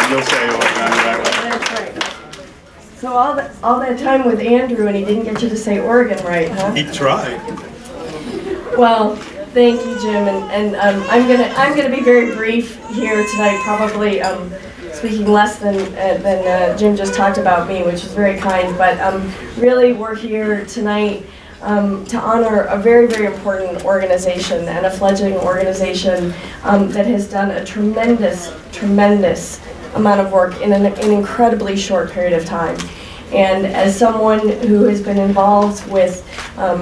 you'll say Oregon that way. That's right. So all that time with Andrew, and he didn't get you to say Oregon right, huh? He tried. Well, thank you, Jim, and I'm gonna be very brief here tonight, probably speaking less than Jim just talked about me, which is very kind. But really, we're here tonight to honor a very, very important organization and a fledgling organization that has done a tremendous amount of work in an incredibly short period of time. And as someone who has been involved with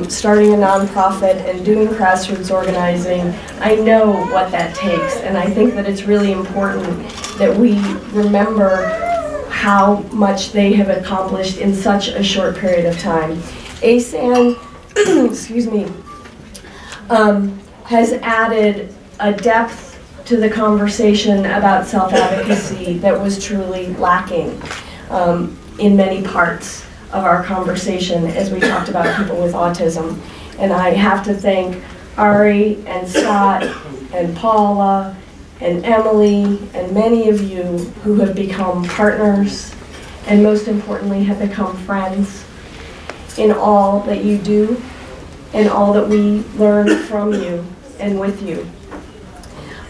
starting a nonprofit and doing grassroots organizing, I know what that takes. And I think that it's really important that we remember how much they have accomplished in such a short period of time. ASAN, excuse me, has added a depth to the conversation about self-advocacy that was truly lacking in many parts of our conversation as we talked about people with autism. And I have to thank Ari and Scott and Paula and Emily and many of you who have become partners and most importantly have become friends in all that you do and all that we learn from you and with you.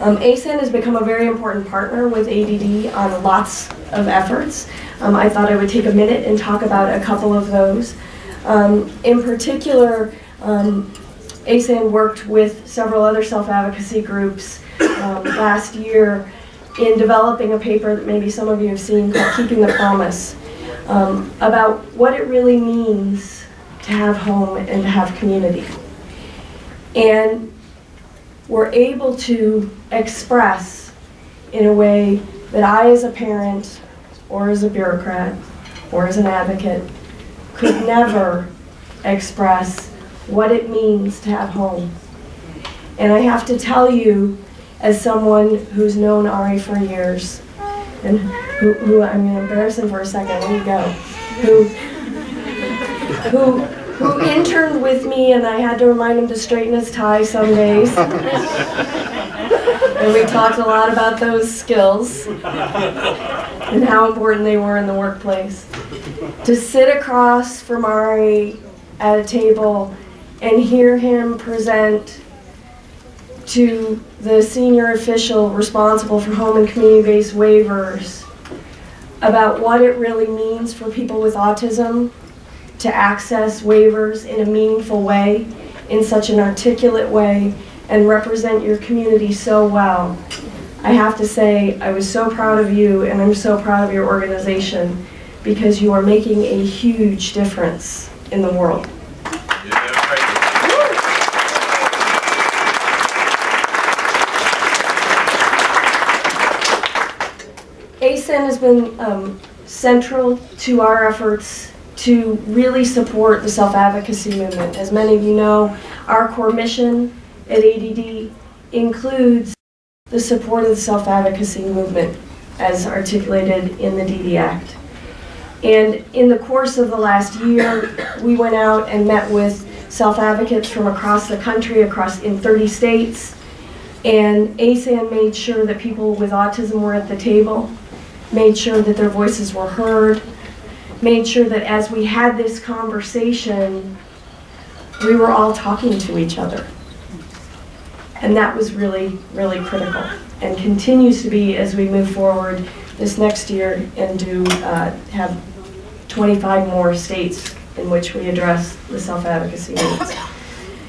ASAN has become a very important partner with ADD on lots of efforts. I thought I would take a minute and talk about a couple of those. In particular, ASAN worked with several other self-advocacy groups last year in developing a paper that maybe some of you have seen called Keeping the Promise, about what it really means to have home and to have community. And we're able to express in a way that I as a parent or as a bureaucrat or as an advocate could never express what it means to have home. And I have to tell you, as someone who's known Ari for years, and who I'm going to embarrass him for a second, let me go, who interned with me, and I had to remind him to straighten his tie some days. And we talked a lot about those skills and how important they were in the workplace. To sit across from Ari at a table and hear him present to the senior official responsible for home and community-based waivers about what it really means for people with autism to access waivers in a meaningful way, in such an articulate way, and represent your community so well. I have to say, I was so proud of you, and I'm so proud of your organization, because you are making a huge difference in the world. ASAN has been central to our efforts to really support the self-advocacy movement. As many of you know, our core mission at ADD includes the support of the self-advocacy movement as articulated in the DD Act. And in the course of the last year, we went out and met with self-advocates from across the country, in 30 states, and ASAN made sure that people with autism were at the table, made sure that their voices were heard, made sure that as we had this conversation, we were all talking to each other. And that was really, really critical, and continues to be as we move forward this next year and do have 25 more states in which we address the self-advocacy needs.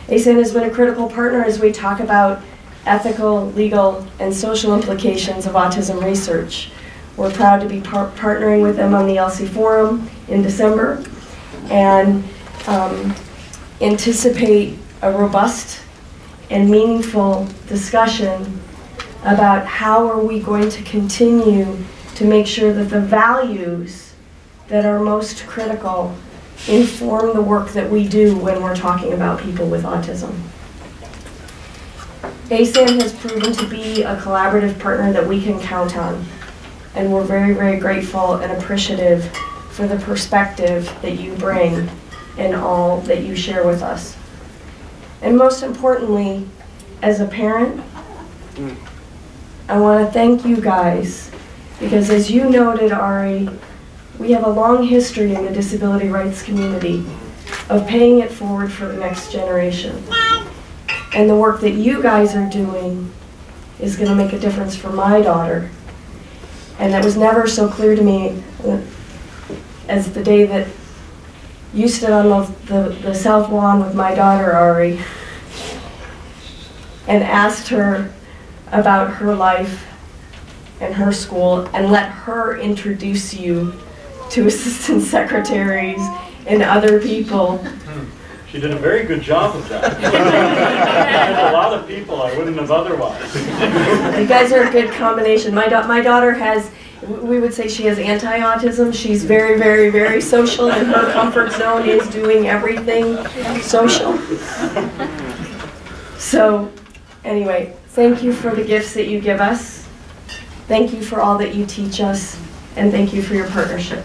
ASAN has been a critical partner as we talk about ethical, legal, and social implications of autism research. We're proud to be partnering with them on the LC Forum in December, and anticipate a robust and meaningful discussion about how are we going to continue to make sure that the values that are most critical inform the work that we do when we're talking about people with autism. ASAN has proven to be a collaborative partner that we can count on, and we're very, very grateful and appreciative for the perspective that you bring and all that you share with us. And most importantly, as a parent, I want to thank you guys, Because as you noted, Ari, we have a long history in the disability rights community of paying it forward for the next generation. And the work that you guys are doing is going to make a difference for my daughter. And that was never so clear to me as the day that you stood on the south lawn with my daughter, Ari, and asked her about her life and her school, and let her introduce you to assistant secretaries and other people. She did a very good job of that. There's a lot of people I wouldn't have otherwise. You guys are a good combination. My daughter has, we would say she has anti-autism. She's very, very, very social, and her comfort zone is doing everything social. So, anyway, thank you for the gifts that you give us. Thank you for all that you teach us, and thank you for your partnership.